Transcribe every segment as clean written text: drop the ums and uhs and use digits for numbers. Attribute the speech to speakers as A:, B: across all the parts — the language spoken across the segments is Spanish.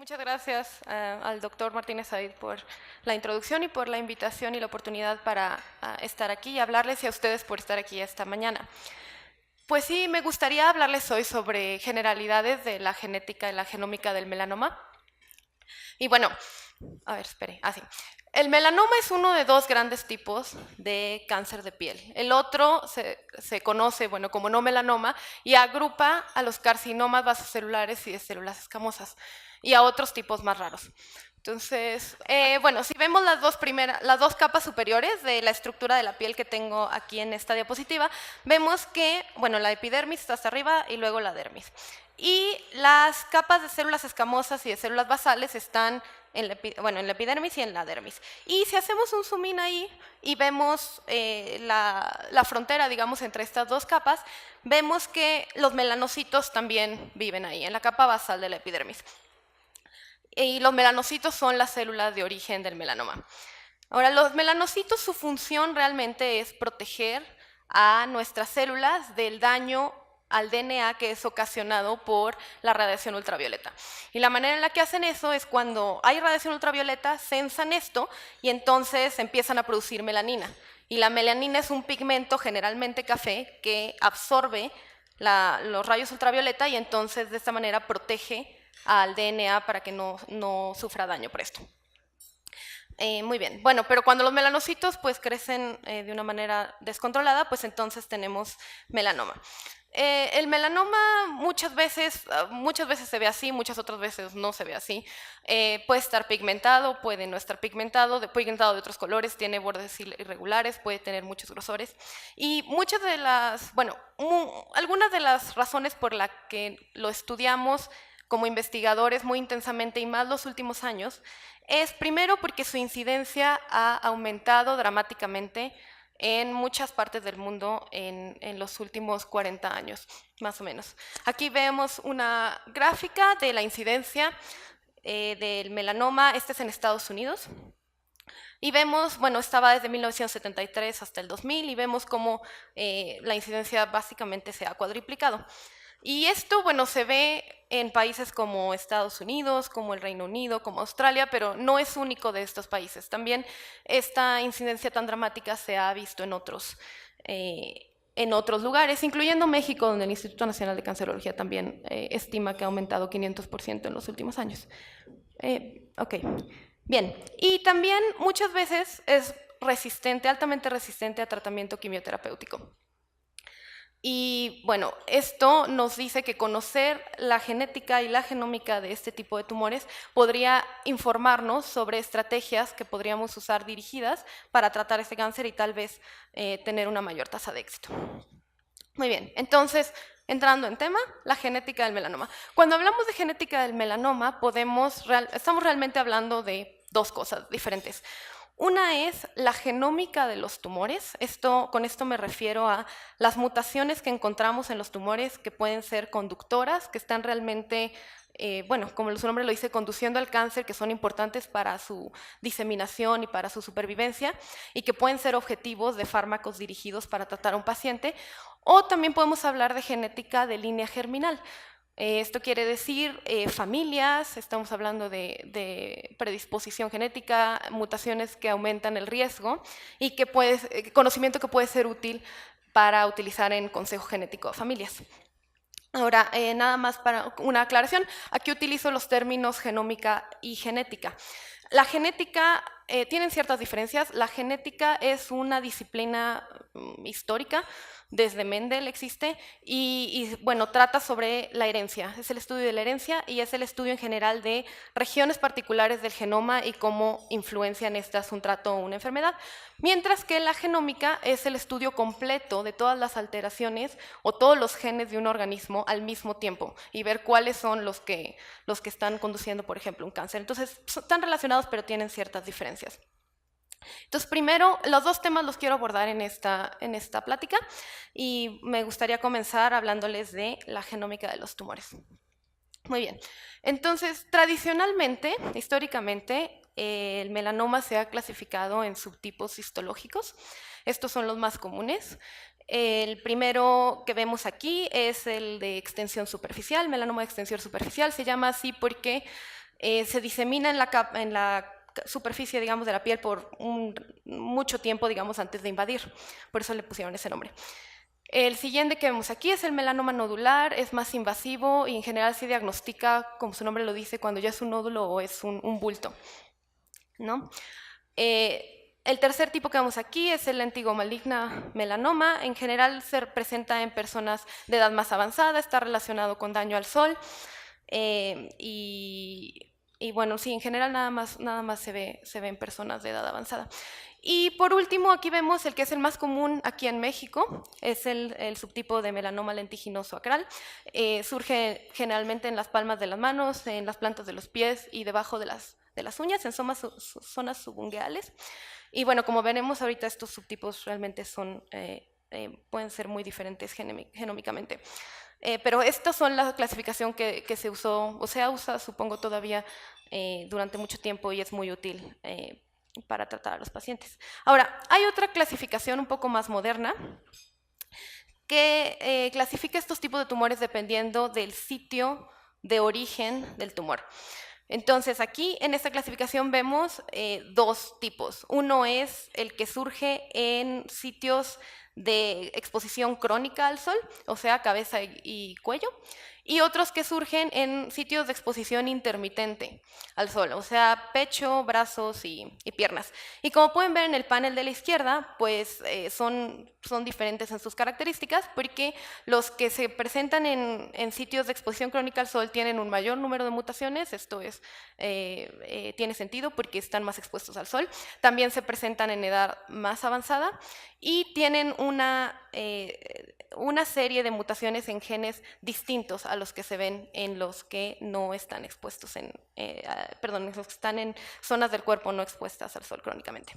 A: Muchas gracias al doctor Martínez Said por la introducción y por la invitación y la oportunidad para estar aquí y hablarles, y a ustedes por estar aquí esta mañana. Pues sí, me gustaría hablarles hoy sobre generalidades de la genética y la genómica del melanoma. Y bueno, a ver, espere, así. El melanoma es uno de dos grandes tipos de cáncer de piel. El otro se conoce, bueno, como no melanoma y agrupa a los carcinomas vasocelulares y de células escamosas y a otros tipos más raros. Entonces, bueno, si vemos las dos capas superiores de la estructura de la piel que tengo aquí en esta diapositiva, vemos que, bueno, la epidermis está hasta arriba y luego la dermis. Y las capas de células escamosas y de células basales están en la epidermis y en la dermis. Y si hacemos un zoom in ahí y vemos la frontera, digamos, entre estas dos capas, vemos que los melanocitos también viven ahí, en la capa basal de la epidermis. Y los melanocitos son las células de origen del melanoma. Ahora, los melanocitos, su función realmente es proteger a nuestras células del daño al DNA que es ocasionado por la radiación ultravioleta. Y la manera en la que hacen eso es cuando hay radiación ultravioleta, sensan esto y entonces empiezan a producir melanina. Y la melanina es un pigmento generalmente café que absorbe los rayos ultravioleta y entonces de esta manera protege al DNA para que no sufra daño por esto. Muy bien, bueno, pero cuando los melanocitos pues crecen de una manera descontrolada, pues entonces tenemos melanoma. El melanoma muchas veces se ve así, muchas otras veces no se ve así. Puede estar pigmentado, puede no estar pigmentado de otros colores, tiene bordes irregulares, puede tener muchos grosores. Y muchas de las, bueno, algunas de las razones por las que lo estudiamos como investigadores muy intensamente y más los últimos años, es primero porque su incidencia ha aumentado dramáticamente en muchas partes del mundo en los últimos 40 años, más o menos. Aquí vemos una gráfica de la incidencia del melanoma, este es en Estados Unidos, y vemos, bueno, estaba desde 1973 hasta el 2000, y vemos cómo la incidencia básicamente se ha cuadriplicado. Y esto, bueno, se ve en países como Estados Unidos, como el Reino Unido, como Australia, pero no es único de estos países. También esta incidencia tan dramática se ha visto en otros lugares, incluyendo México, donde el Instituto Nacional de Cancerología también estima que ha aumentado 500% en los últimos años. Ok, bien. Y también muchas veces es resistente, altamente resistente a tratamiento quimioterapéutico. Y bueno, esto nos dice que conocer la genética y la genómica de este tipo de tumores podría informarnos sobre estrategias que podríamos usar dirigidas para tratar este cáncer y tal vez tener una mayor tasa de éxito. Muy bien, entonces, entrando en tema, la genética del melanoma. Cuando hablamos de genética del melanoma, estamos realmente hablando de dos cosas diferentes. Una es la genómica de los tumores. Con esto me refiero a las mutaciones que encontramos en los tumores que pueden ser conductoras, que están realmente, bueno, como su nombre lo dice, conduciendo al cáncer, que son importantes para su diseminación y para su supervivencia, y que pueden ser objetivos de fármacos dirigidos para tratar a un paciente. O también podemos hablar de genética de línea germinal. Esto quiere decir familias, estamos hablando de predisposición genética, mutaciones que aumentan el riesgo y conocimiento que puede ser útil para utilizar en consejo genético de familias. Ahora, nada más para una aclaración, aquí utilizo los términos genómica y genética. La genética, tienen ciertas diferencias. La genética es una disciplina histórica, desde Mendel existe, y bueno, trata sobre la herencia. Es el estudio de la herencia y es el estudio en general de regiones particulares del genoma y cómo influencian estas un trato o una enfermedad. Mientras que la genómica es el estudio completo de todas las alteraciones o todos los genes de un organismo al mismo tiempo y ver cuáles son los que están conduciendo, por ejemplo, un cáncer. Entonces, están relacionados, pero tienen ciertas diferencias. Entonces, primero, los dos temas los quiero abordar en esta plática y me gustaría comenzar hablándoles de la genómica de los tumores. Muy bien. Entonces, tradicionalmente, históricamente, el melanoma se ha clasificado en subtipos histológicos. Estos son los más comunes. El primero que vemos aquí es el de extensión superficial, melanoma de extensión superficial. Se llama así porque se disemina en la superficie, digamos, de la piel por mucho tiempo, digamos, antes de invadir. Por eso le pusieron ese nombre. El siguiente que vemos aquí es el melanoma nodular, es más invasivo y en general se diagnostica, como su nombre lo dice, cuando ya es un nódulo o es un bulto, ¿no? El tercer tipo que vemos aquí es el lentigo maligna melanoma. En general se presenta en personas de edad más avanzada, está relacionado con daño al sol y bueno, sí, en general nada más se ve en personas de edad avanzada. Y por último, aquí vemos el que es el más común aquí en México, es el subtipo de melanoma lentiginoso acral. Surge generalmente en las palmas de las manos, en las plantas de los pies y debajo de las uñas, en zonas subungueales. Y bueno, como veremos ahorita, estos subtipos realmente pueden ser muy diferentes genómicamente. Pero estas son la clasificación que se usó, o se usa, supongo, todavía durante mucho tiempo y es muy útil para tratar a los pacientes. Ahora, hay otra clasificación un poco más moderna que clasifica estos tipos de tumores dependiendo del sitio de origen del tumor. Entonces, aquí en esta clasificación vemos dos tipos. Uno es el que surge en sitios de exposición crónica al sol, o sea, cabeza y cuello, y otros que surgen en sitios de exposición intermitente al sol, o sea, pecho, brazos y piernas. Y como pueden ver en el panel de la izquierda, pues son diferentes en sus características, porque los que se presentan en sitios de exposición crónica al sol tienen un mayor número de mutaciones, esto es, tiene sentido porque están más expuestos al sol. También se presentan en edad más avanzada y tienen una serie de mutaciones en genes distintos a los que se ven en los que no están expuestos perdón, los que están en zonas del cuerpo no expuestas al sol crónicamente.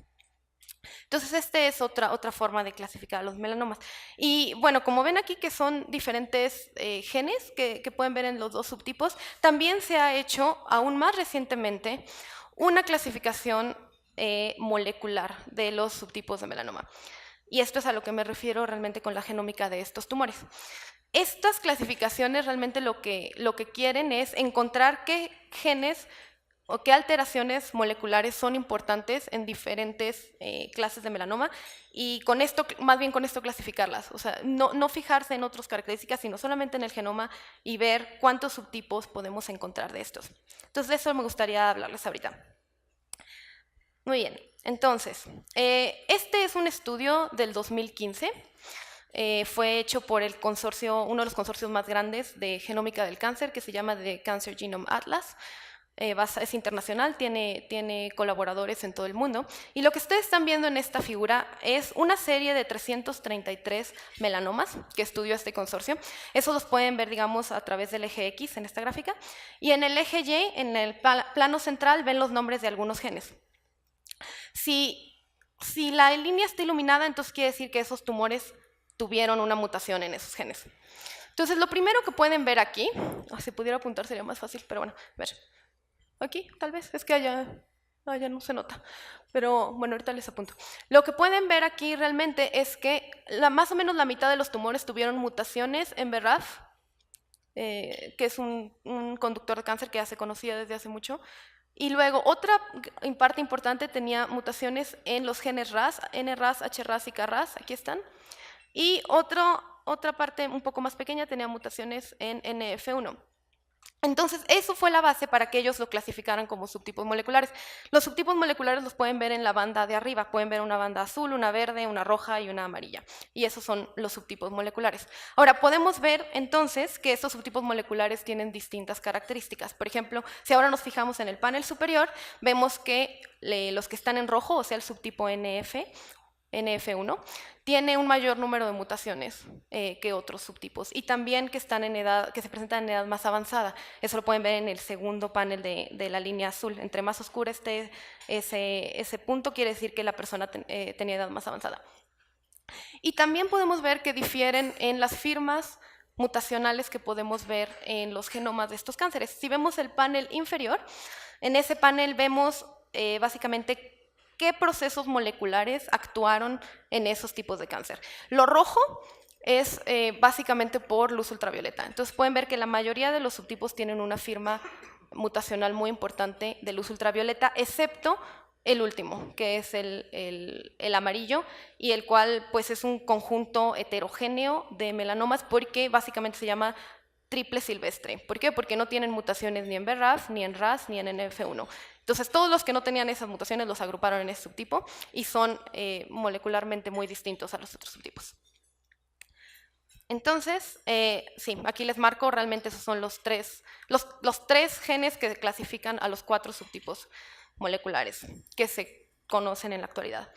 A: Entonces, esta es otra forma de clasificar a los melanomas. Y bueno, como ven aquí que son diferentes genes que pueden ver en los dos subtipos, también se ha hecho, aún más recientemente, una clasificación molecular de los subtipos de melanoma. Y esto es a lo que me refiero realmente con la genómica de estos tumores. Estas clasificaciones realmente lo que quieren es encontrar qué genes o qué alteraciones moleculares son importantes en diferentes clases de melanoma y con esto, más bien con esto clasificarlas. O sea, no fijarse en otras características, sino solamente en el genoma y ver cuántos subtipos podemos encontrar de estos. Entonces, de eso me gustaría hablarles ahorita. Muy bien, entonces, este es un estudio del 2015. Fue hecho por el consorcio, uno de los consorcios más grandes de genómica del cáncer, que se llama The Cancer Genome Atlas. Es internacional, tiene colaboradores en todo el mundo. Y lo que ustedes están viendo en esta figura es una serie de 333 melanomas que estudió este consorcio. Eso los pueden ver, digamos, a través del eje X en esta gráfica. Y en el eje Y, en el plano central, ven los nombres de algunos genes. Si la línea está iluminada, entonces quiere decir que esos tumores tuvieron una mutación en esos genes. Entonces, lo primero que pueden ver aquí, si pudiera apuntar sería más fácil, pero bueno, a ver. Aquí, tal vez, es que allá no se nota, pero bueno, ahorita les apunto. Lo que pueden ver aquí realmente es que más o menos la mitad de los tumores tuvieron mutaciones en BRAF, que es un conductor de cáncer que ya se conocía desde hace mucho. Y luego otra parte importante tenía mutaciones en los genes RAS, NRAS, HRAS y KRAS, aquí están. Y otra parte un poco más pequeña tenía mutaciones en NF1. Entonces, eso fue la base para que ellos lo clasificaran como subtipos moleculares. Los subtipos moleculares los pueden ver en la banda de arriba. Pueden ver una banda azul, una verde, una roja y una amarilla. Y esos son los subtipos moleculares. Ahora, podemos ver entonces que estos subtipos moleculares tienen distintas características. Por ejemplo, si ahora nos fijamos en el panel superior, vemos que los que están en rojo, o sea, el subtipo NF1, tiene un mayor número de mutaciones que otros subtipos y también que se presentan en edad más avanzada. Eso lo pueden ver en el segundo panel de la línea azul. Entre más oscuro esté ese punto, quiere decir que la persona tenía edad más avanzada. Y también podemos ver que difieren en las firmas mutacionales que podemos ver en los genomas de estos cánceres. Si vemos el panel inferior, en ese panel vemos básicamente qué procesos moleculares actuaron en esos tipos de cáncer. Lo rojo es básicamente por luz ultravioleta. Entonces pueden ver que la mayoría de los subtipos tienen una firma mutacional muy importante de luz ultravioleta, excepto el último, que es el amarillo, y el cual pues es un conjunto heterogéneo de melanomas porque básicamente se llama triple silvestre. ¿Por qué? Porque no tienen mutaciones ni en BRAF, ni en RAS, ni en NF1. Entonces, todos los que no tenían esas mutaciones los agruparon en ese subtipo y son molecularmente muy distintos a los otros subtipos. Entonces, sí, aquí les marco, realmente esos son los tres genes que clasifican a los 4 subtipos moleculares que se conocen en la actualidad.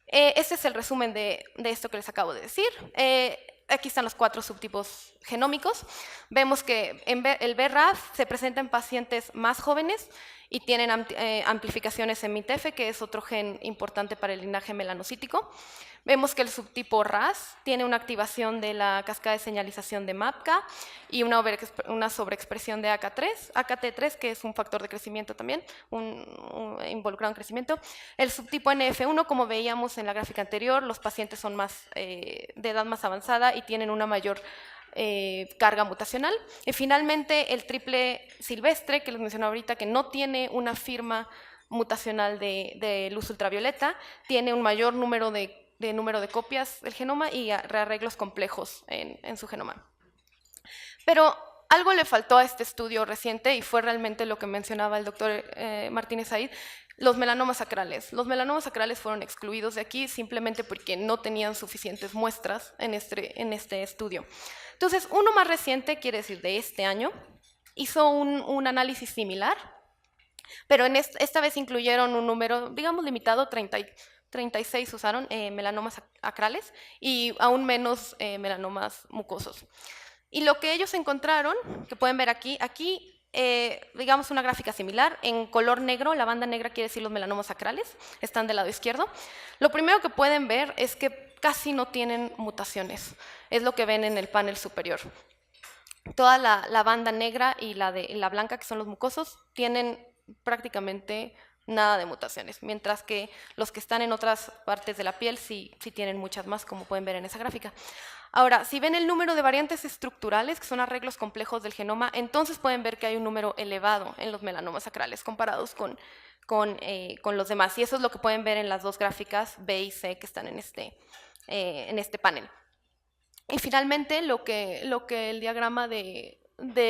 A: Este es el resumen de esto que les acabo de decir. Aquí están los 4 subtipos genómicos. Vemos que el BRAF se presenta en pacientes más jóvenes y tienen amplificaciones en MITF, que es otro gen importante para el linaje melanocítico. Vemos que el subtipo RAS tiene una activación de la cascada de señalización de MAPK y una sobreexpresión de AKT3, que es un factor de crecimiento también, involucrado en crecimiento. El subtipo NF1, como veíamos en la gráfica anterior, los pacientes son de edad más avanzada y tienen una mayor carga mutacional. Y finalmente, el triple silvestre, que les mencioné ahorita, que no tiene una firma mutacional de luz ultravioleta, tiene un mayor número de copias del genoma y rearreglos complejos en su genoma. Pero algo le faltó a este estudio reciente y fue realmente lo que mencionaba el doctor Martínez Said, los melanomas sacrales. Los melanomas sacrales fueron excluidos de aquí simplemente porque no tenían suficientes muestras en este estudio. Entonces, uno más reciente, quiere decir de este año, hizo un análisis similar, pero esta vez incluyeron un número, digamos, limitado, 36 usaron melanomas acrales y aún menos melanomas mucosos. Y lo que ellos encontraron, que pueden ver aquí, digamos una gráfica similar, en color negro, la banda negra quiere decir los melanomas acrales, están del lado izquierdo. Lo primero que pueden ver es que casi no tienen mutaciones, es lo que ven en el panel superior. Toda la banda negra y la blanca, que son los mucosos, tienen prácticamente nada de mutaciones, mientras que los que están en otras partes de la piel sí tienen muchas más, como pueden ver en esa gráfica. Ahora, si ven el número de variantes estructurales, que son arreglos complejos del genoma, entonces pueden ver que hay un número elevado en los melanomas sacrales comparados con los demás. Y eso es lo que pueden ver en las dos gráficas B y C que están en este panel. Y finalmente, lo que el diagrama de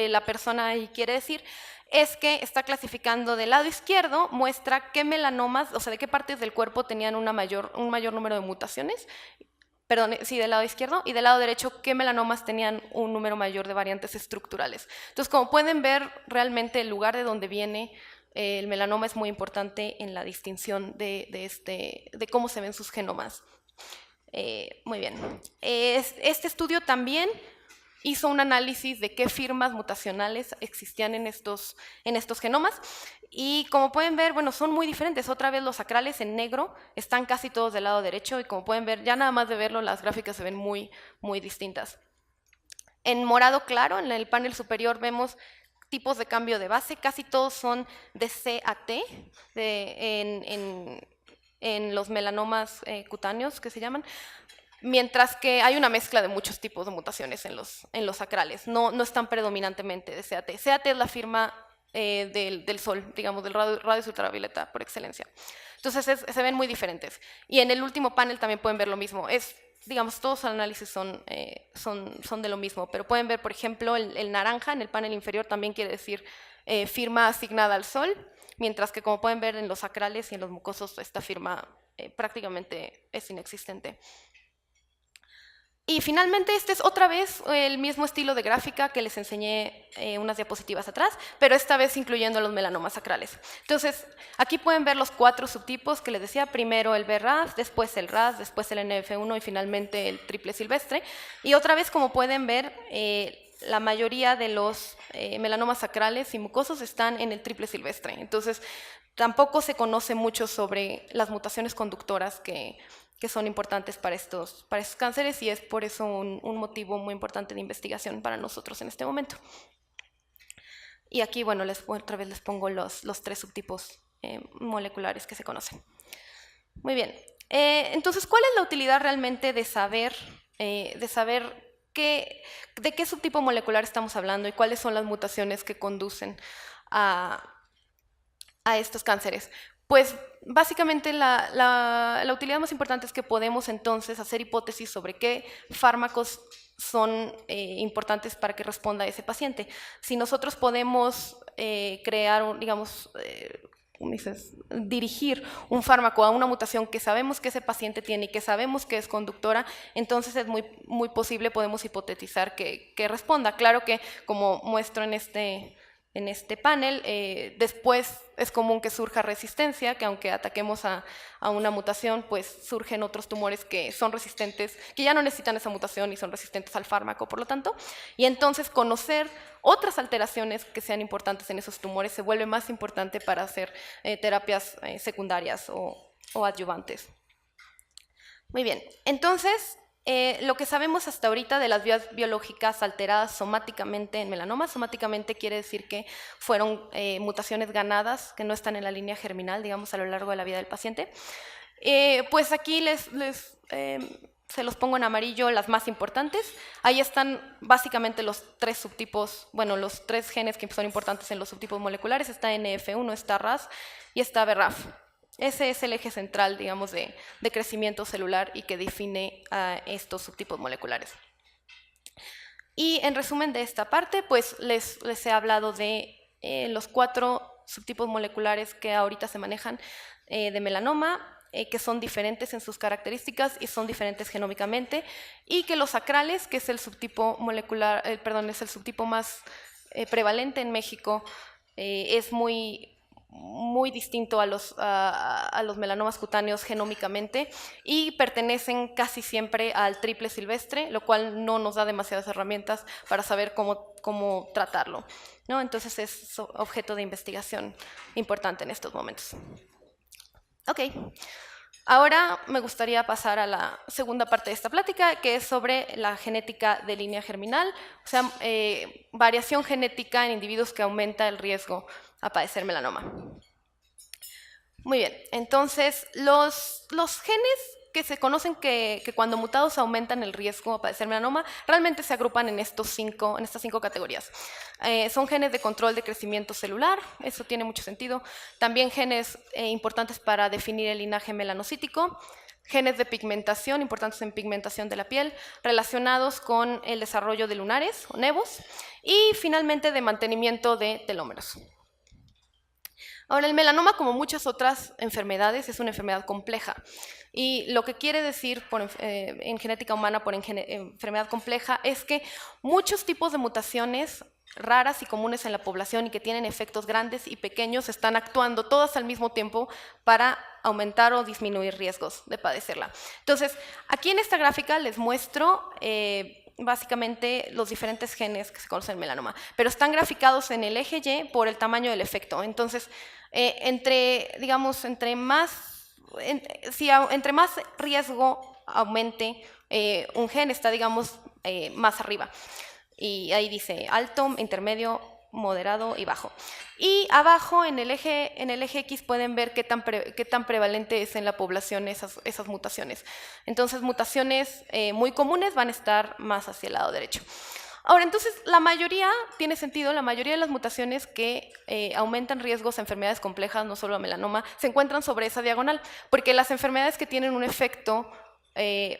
A: la persona ahí quiere decir es que está clasificando del lado izquierdo, muestra qué melanomas, o sea, de qué partes del cuerpo tenían un mayor número de mutaciones, perdón, sí, del lado izquierdo, y del lado derecho, qué melanomas tenían un número mayor de variantes estructurales. Entonces, como pueden ver, realmente el lugar de donde viene el melanoma es muy importante en la distinción de cómo se ven sus genomas. Muy bien. Este estudio también hizo un análisis de qué firmas mutacionales existían en estos genomas y como pueden ver, bueno, son muy diferentes. Otra vez los sacrales en negro están casi todos del lado derecho y como pueden ver, ya nada más de verlo, las gráficas se ven muy, muy distintas. En morado claro, en el panel superior vemos tipos de cambio de base, casi todos son de C a T, en los melanomas cutáneos que se llaman, mientras que hay una mezcla de muchos tipos de mutaciones en los sacrales, no están predominantemente de CAT. CAT es la firma del sol, digamos, del radio ultravioleta por excelencia. Entonces se ven muy diferentes. Y en el último panel también pueden ver lo mismo. Digamos, todos los análisis son de lo mismo, pero pueden ver, por ejemplo, el naranja en el panel inferior también quiere decir firma asignada al sol, mientras que como pueden ver en los sacrales y en los mucosos esta firma prácticamente es inexistente. Y finalmente este es otra vez el mismo estilo de gráfica que les enseñé unas diapositivas atrás, pero esta vez incluyendo los melanomas sacrales. Entonces, aquí pueden ver los 4 subtipos que les decía, primero el BRAF, después el RAS, después el NF1 y finalmente el triple silvestre. Y otra vez, como pueden ver, la mayoría de los melanomas sacrales y mucosos están en el triple silvestre. Entonces, tampoco se conoce mucho sobre las mutaciones conductoras que son importantes para estos cánceres y es por eso un motivo muy importante de investigación para nosotros en este momento. Y aquí, bueno, otra vez les pongo los 3 subtipos moleculares que se conocen. Muy bien. Entonces, ¿cuál es la utilidad realmente de saber de qué subtipo molecular estamos hablando y cuáles son las mutaciones que conducen a estos cánceres? Pues básicamente la utilidad más importante es que podemos entonces hacer hipótesis sobre qué fármacos son importantes para que responda a ese paciente. Si nosotros podemos crear, digamos, dirigir un fármaco a una mutación que sabemos que ese paciente tiene y que sabemos que es conductora, entonces es muy posible, podemos hipotetizar que responda. Claro que, como muestro en este panel, después es común que surja resistencia, que aunque ataquemos a una mutación, pues surgen otros tumores que son resistentes, que ya no necesitan esa mutación y son resistentes al fármaco, por lo tanto. Y entonces conocer otras alteraciones que sean importantes en esos tumores se vuelve más importante para hacer terapias secundarias o adyuvantes. Muy bien, entonces lo que sabemos hasta ahorita de las vías biológicas alteradas somáticamente en melanoma, somáticamente quiere decir que fueron mutaciones ganadas, que no están en la línea germinal, digamos, a lo largo de la vida del paciente. Pues aquí se los pongo en amarillo las más importantes. Ahí están básicamente los tres subtipos, bueno, los tres genes que son importantes en los subtipos moleculares. Está NF1, está RAS y está BRAF. Ese es el eje central, digamos, de crecimiento celular y que define a estos subtipos moleculares. Y en resumen de esta parte, pues les he hablado de los 4 subtipos moleculares que ahorita se manejan de melanoma, que son diferentes en sus características y son diferentes genómicamente, y que los acrales, que es el subtipo molecular, es el subtipo más prevalente en México, es muy distinto a los melanomas cutáneos genómicamente y pertenecen casi siempre al triple silvestre, lo cual no nos da demasiadas herramientas para saber cómo tratarlo, ¿no? Entonces es objeto de investigación importante en estos momentos. Ok, ahora me gustaría pasar a la segunda parte de esta plática, que es sobre la genética de línea germinal, o sea, variación genética en individuos que aumenta el riesgo a padecer melanoma. Muy bien, entonces los genes que se conocen que cuando mutados aumentan el riesgo a padecer melanoma, realmente se agrupan en estas 5 categorías. Son genes de control de crecimiento celular, eso tiene mucho sentido. También genes importantes para definir el linaje melanocítico, genes de pigmentación, importantes en pigmentación de la piel, relacionados con el desarrollo de lunares o nevos, y finalmente de mantenimiento de telómeros. Ahora, el melanoma, como muchas otras enfermedades, es una enfermedad compleja. Y lo que quiere decir en genética humana por enfermedad compleja es que muchos tipos de mutaciones raras y comunes en la población y que tienen efectos grandes y pequeños están actuando todas al mismo tiempo para aumentar o disminuir riesgos de padecerla. Entonces, aquí en esta gráfica les muestro básicamente los diferentes genes que se conocen en melanoma, pero están graficados en el eje Y por el tamaño del efecto. Entonces, entre más riesgo aumente un gen, está, digamos, más arriba. Y ahí dice alto, intermedio, moderado y bajo. Y abajo, en el eje X, pueden ver qué tan prevalente es en la población esas mutaciones. Entonces, mutaciones muy comunes van a estar más hacia el lado derecho. Ahora, entonces, la mayoría de las mutaciones que aumentan riesgos a enfermedades complejas, no solo a melanoma, se encuentran sobre esa diagonal, porque las enfermedades que tienen un efecto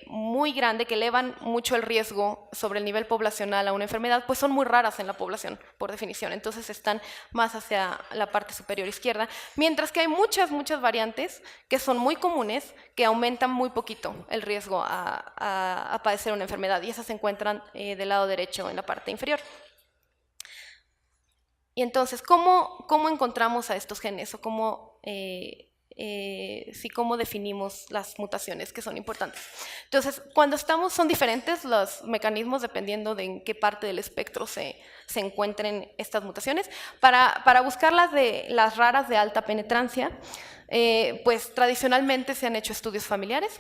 A: muy grande, que elevan mucho el riesgo sobre el nivel poblacional a una enfermedad, pues son muy raras en la población, por definición. Entonces están más hacia la parte superior izquierda, mientras que hay muchas variantes que son muy comunes, que aumentan muy poquito el riesgo a padecer una enfermedad, y esas se encuentran del lado derecho en la parte inferior. Y entonces, ¿cómo encontramos a estos genes o cómo definimos las mutaciones que son importantes? Entonces, son diferentes los mecanismos dependiendo de en qué parte del espectro se encuentren estas mutaciones. Para buscar las raras de alta penetrancia, pues tradicionalmente se han hecho estudios familiares.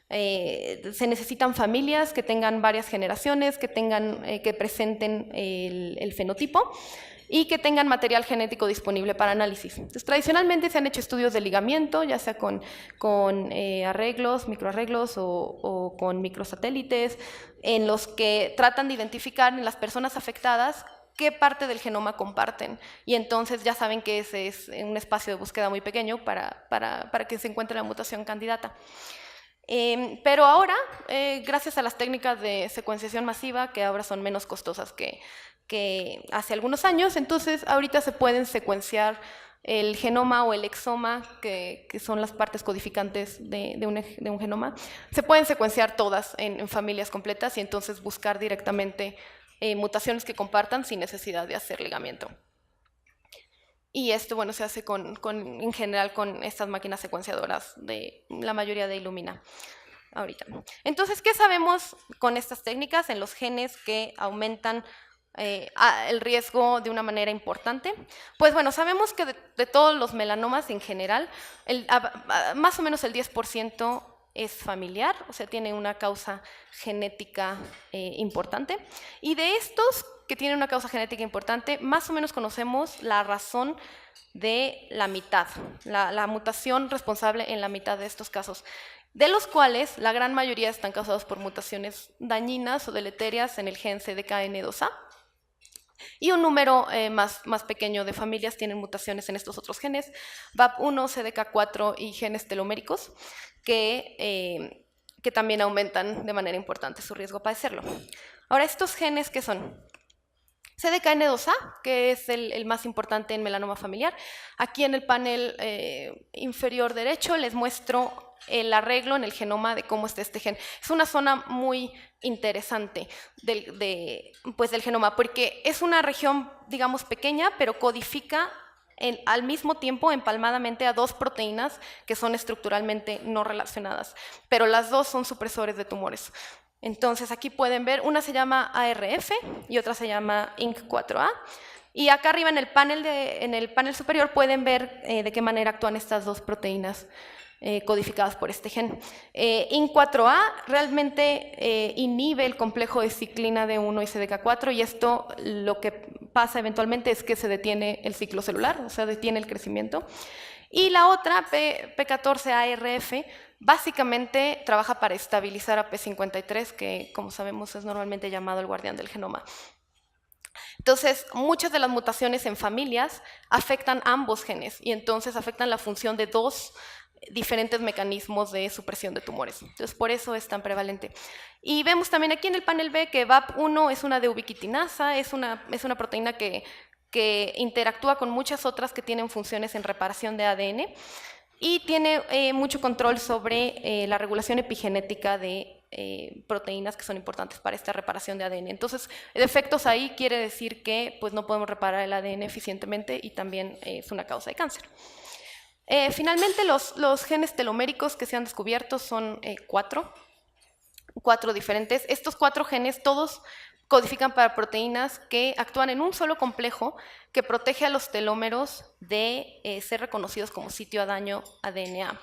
A: Se necesitan familias que tengan varias generaciones, que presenten el fenotipo y que tengan material genético disponible para análisis. Entonces, tradicionalmente se han hecho estudios de ligamiento, ya sea con microarreglos o con microsatélites, en los que tratan de identificar en las personas afectadas qué parte del genoma comparten. Y entonces ya saben que ese es un espacio de búsqueda muy pequeño para que se encuentre la mutación candidata. Pero ahora, gracias a las técnicas de secuenciación masiva, que ahora son menos costosas que hace algunos años, entonces ahorita se pueden secuenciar el genoma o el exoma, que son las partes codificantes de un genoma, se pueden secuenciar todas en familias completas y entonces buscar directamente mutaciones que compartan sin necesidad de hacer ligamiento. Y esto, bueno, se hace en general con estas máquinas secuenciadoras de la mayoría de Illumina ahorita. Entonces, ¿qué sabemos con estas técnicas en los genes que aumentan el riesgo de una manera importante? Pues bueno, sabemos que de todos los melanomas en general, más o menos el 10% es familiar, o sea, tiene una causa genética importante. Y de estos que tienen una causa genética importante, más o menos conocemos la razón de la mitad, la mutación responsable en la mitad de estos casos, de los cuales la gran mayoría están causados por mutaciones dañinas o deleterias en el gen CDKN2A, y un número más pequeño de familias tienen mutaciones en estos otros genes, VAP1, CDK4 y genes teloméricos, que también aumentan de manera importante su riesgo a padecerlo. Ahora, ¿estos genes qué son? CDKN2A, que es el más importante en melanoma familiar. Aquí en el panel inferior derecho les muestro el arreglo en el genoma de cómo está este gen. Es una zona muy interesante del genoma, porque es una región, digamos, pequeña, pero codifica al mismo tiempo empalmadamente a dos proteínas que son estructuralmente no relacionadas, pero las dos son supresores de tumores. Entonces aquí pueden ver, una se llama ARF y otra se llama INC4A. Y acá arriba en el panel superior pueden ver de qué manera actúan estas dos proteínas codificadas por este gen. INC4A realmente inhibe el complejo de ciclina D1 y CDK4, y esto lo que pasa eventualmente es que se detiene el ciclo celular, o sea, detiene el crecimiento. Y la otra, P14ARF, básicamente trabaja para estabilizar a P53, que como sabemos es normalmente llamado el guardián del genoma. Entonces, muchas de las mutaciones en familias afectan ambos genes y entonces afectan la función de dos diferentes mecanismos de supresión de tumores. Entonces, por eso es tan prevalente. Y vemos también aquí en el panel B que VAP1 es una deubiquitinasa, es una proteína que interactúa con muchas otras que tienen funciones en reparación de ADN y tiene mucho control sobre la regulación epigenética de proteínas que son importantes para esta reparación de ADN. Entonces, defectos ahí quiere decir que pues, no podemos reparar el ADN eficientemente y también es una causa de cáncer. Finalmente, los genes teloméricos que se han descubierto son cuatro diferentes. Estos 4 genes todos codifican para proteínas que actúan en un solo complejo que protege a los telómeros de ser reconocidos como sitio a daño a DNA.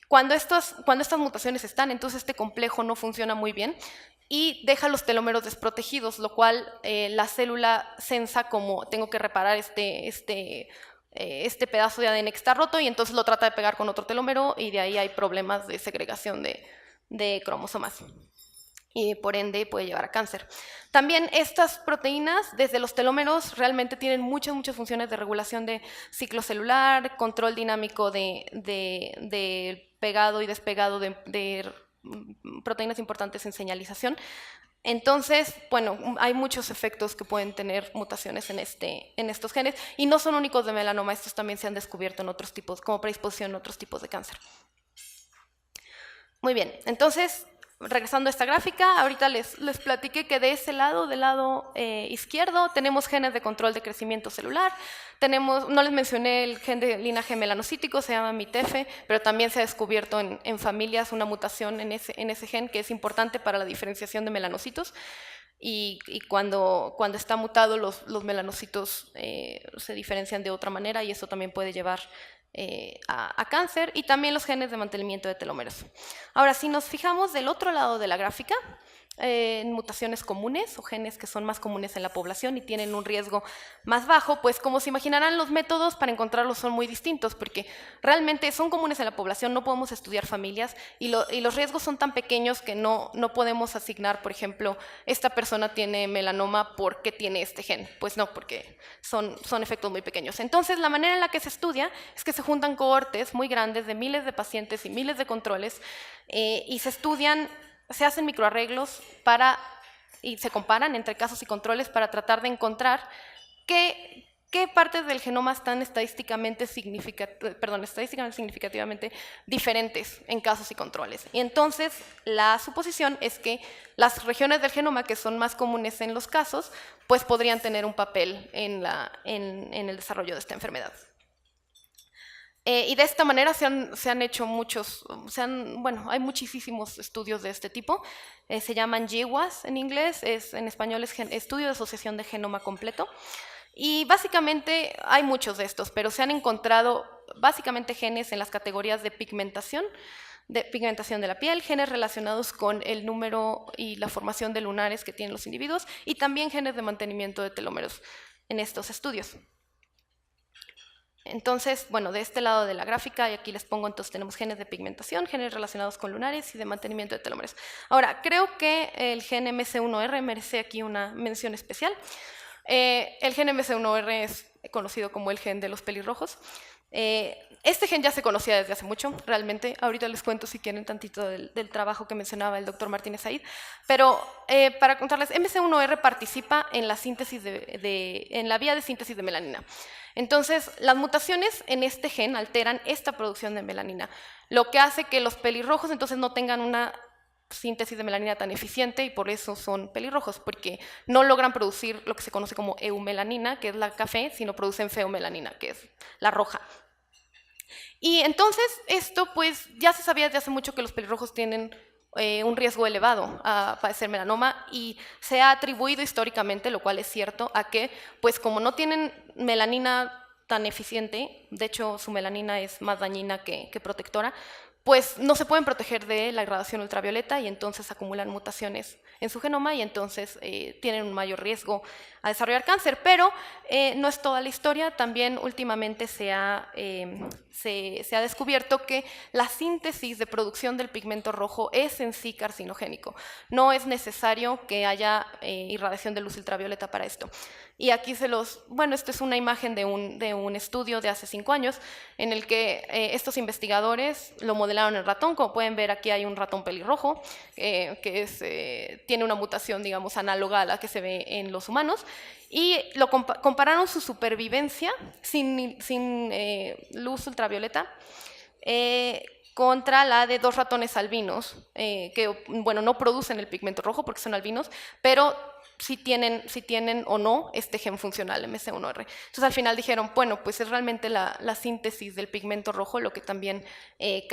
A: Cuando estas mutaciones están, entonces este complejo no funciona muy bien y deja los telómeros desprotegidos, lo cual la célula sensa como tengo que reparar este pedazo de ADN que está roto y entonces lo trata de pegar con otro telómero y de ahí hay problemas de segregación de cromosomas y por ende puede llevar a cáncer. También estas proteínas desde los telómeros realmente tienen muchas funciones de regulación de ciclo celular, control dinámico de pegado y despegado de proteínas importantes en señalización. Entonces, bueno, hay muchos efectos que pueden tener mutaciones en estos genes y no son únicos de melanoma, estos también se han descubierto en otros tipos, como predisposición en otros tipos de cáncer. Muy bien, entonces, regresando a esta gráfica, ahorita les platiqué que de ese lado, del lado izquierdo, tenemos genes de control de crecimiento celular. No les mencioné el gen de linaje melanocítico, se llama MITF, pero también se ha descubierto en familias una mutación en ese gen que es importante para la diferenciación de melanocitos. Y cuando está mutado, los melanocitos se diferencian de otra manera y eso también puede llevar a cáncer, y también los genes de mantenimiento de telómeros. Ahora, si nos fijamos del otro lado de la gráfica, en mutaciones comunes o genes que son más comunes en la población y tienen un riesgo más bajo, pues como se imaginarán, los métodos para encontrarlos son muy distintos, porque realmente son comunes en la población, no podemos estudiar familias y los riesgos son tan pequeños que no podemos asignar, por ejemplo, esta persona tiene melanoma porque tiene este gen. Pues no, porque son efectos muy pequeños. Entonces, la manera en la que se estudia es que se juntan cohortes muy grandes de miles de pacientes y miles de controles y se hacen microarreglos y se comparan entre casos y controles para tratar de encontrar qué partes del genoma están estadísticamente significativamente diferentes en casos y controles. Y entonces la suposición es que las regiones del genoma que son más comunes en los casos, pues podrían tener un papel en el desarrollo de esta enfermedad. Y de esta manera se han hecho hay muchísimos estudios de este tipo. Se llaman GWAS en inglés, en español es Estudio de Asociación de Genoma Completo. Y básicamente hay muchos de estos, pero se han encontrado básicamente genes en las categorías de pigmentación de la piel, genes relacionados con el número y la formación de lunares que tienen los individuos, y también genes de mantenimiento de telómeros en estos estudios. Entonces, bueno, de este lado de la gráfica, y aquí les pongo, entonces tenemos genes de pigmentación, genes relacionados con lunares y de mantenimiento de telómeros. Ahora, creo que el gen MC1R merece aquí una mención especial. El gen MC1R es conocido como el gen de los pelirrojos. Este gen ya se conocía desde hace mucho, realmente. Ahorita les cuento, si quieren, tantito del trabajo que mencionaba el doctor Martínez Said. Pero para contarles, MC1R participa en la síntesis en la vía de síntesis de melanina. Entonces, las mutaciones en este gen alteran esta producción de melanina, lo que hace que los pelirrojos entonces no tengan una síntesis de melanina tan eficiente, y por eso son pelirrojos, porque no logran producir lo que se conoce como eumelanina, que es la café, sino producen feomelanina, que es la roja. Y entonces esto pues ya se sabía desde hace mucho que los pelirrojos tienen un riesgo elevado a padecer melanoma, y se ha atribuido históricamente, lo cual es cierto, a que pues como no tienen melanina tan eficiente, de hecho su melanina es más dañina que protectora, pues no se pueden proteger de la irradiación ultravioleta y entonces acumulan mutaciones en su genoma y entonces tienen un mayor riesgo a desarrollar cáncer. Pero no es toda la historia. También últimamente se ha descubierto que la síntesis de producción del pigmento rojo es en sí carcinogénico. No es necesario que haya irradiación de luz ultravioleta para esto. Y aquí esto es una imagen de un estudio de hace 5 años en el que estos investigadores lo modelaron en ratón. Como pueden ver, aquí hay un ratón pelirrojo que tiene una mutación, digamos, análoga a la que se ve en los humanos, y compararon su supervivencia sin luz ultravioleta contra la de 2 ratones albinos, que no producen el pigmento rojo porque son albinos, pero si tienen o no este gen funcional MC1R. Entonces al final dijeron, bueno, pues es realmente la síntesis del pigmento rojo lo que también puede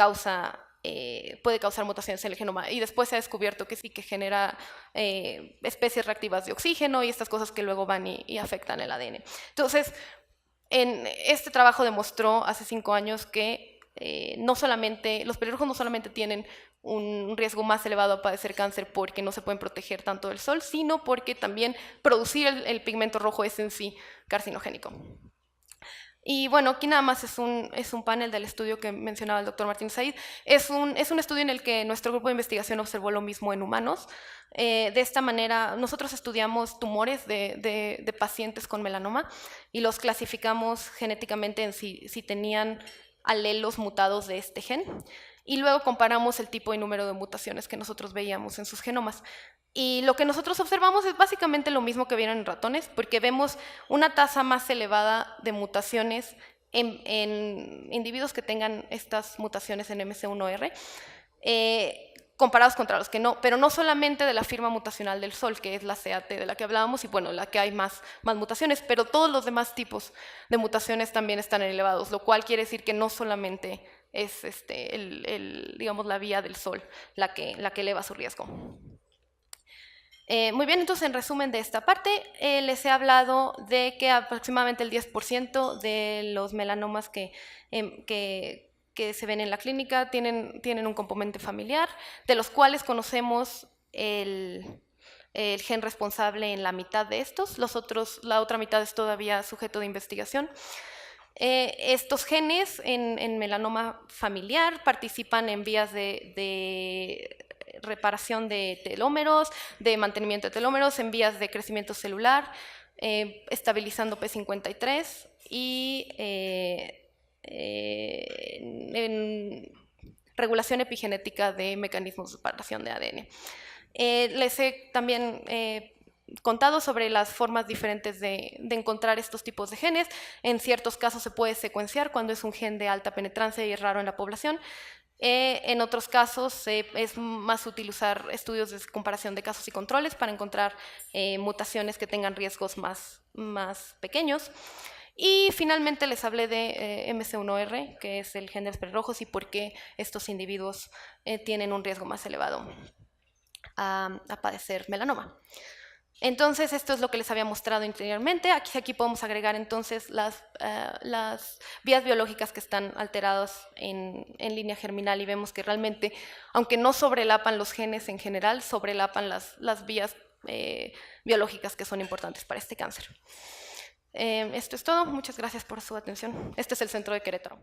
A: causar mutaciones en el genoma. Y después se ha descubierto que sí, que genera especies reactivas de oxígeno y estas cosas que luego van y afectan el ADN. Entonces, este trabajo demostró hace 5 años que los pelirrojos no solamente tienen un riesgo más elevado a padecer cáncer porque no se pueden proteger tanto del sol, sino porque también producir el pigmento rojo es en sí carcinogénico. Y bueno, aquí nada más es un panel del estudio que mencionaba el doctor Martínez Said. Es un estudio en el que nuestro grupo de investigación observó lo mismo en humanos. De esta manera, nosotros estudiamos tumores de pacientes con melanoma y los clasificamos genéticamente en si tenían alelos mutados de este gen, y luego comparamos el tipo y número de mutaciones que nosotros veíamos en sus genomas. Y lo que nosotros observamos es básicamente lo mismo que vieron en ratones, porque vemos una tasa más elevada de mutaciones en individuos que tengan estas mutaciones en MC1R, comparados contra los que no, pero no solamente de la firma mutacional del sol, que es la CAT de la que hablábamos, y bueno, la que hay más mutaciones, pero todos los demás tipos de mutaciones también están elevados, lo cual quiere decir que no solamente es digamos, la vía del sol la que eleva su riesgo. Muy bien, entonces en resumen de esta parte, les he hablado de que aproximadamente el 10% de los melanomas que se ven en la clínica tienen un componente familiar, de los cuales conocemos el gen responsable en la mitad de estos, la otra mitad es todavía sujeto de investigación. Estos genes en melanoma familiar participan en vías de reparación de telómeros, de mantenimiento de telómeros, en vías de crecimiento celular, estabilizando P53 y en regulación epigenética de mecanismos de separación de ADN. Les he también contado sobre las formas diferentes de encontrar estos tipos de genes. En ciertos casos se puede secuenciar cuando es un gen de alta penetrancia y es raro en la población. En otros casos es más útil usar estudios de comparación de casos y controles para encontrar mutaciones que tengan riesgos más pequeños. Y finalmente les hablé de MC1R, que es el gen de los pelirrojos, y por qué estos individuos tienen un riesgo más elevado a padecer melanoma. Entonces, esto es lo que les había mostrado anteriormente. Aquí podemos agregar entonces las vías biológicas que están alteradas en línea germinal y vemos que realmente, aunque no sobrelapan los genes en general, sobrelapan las vías biológicas que son importantes para este cáncer. Esto es todo. Muchas gracias por su atención. Este es el centro de Querétaro.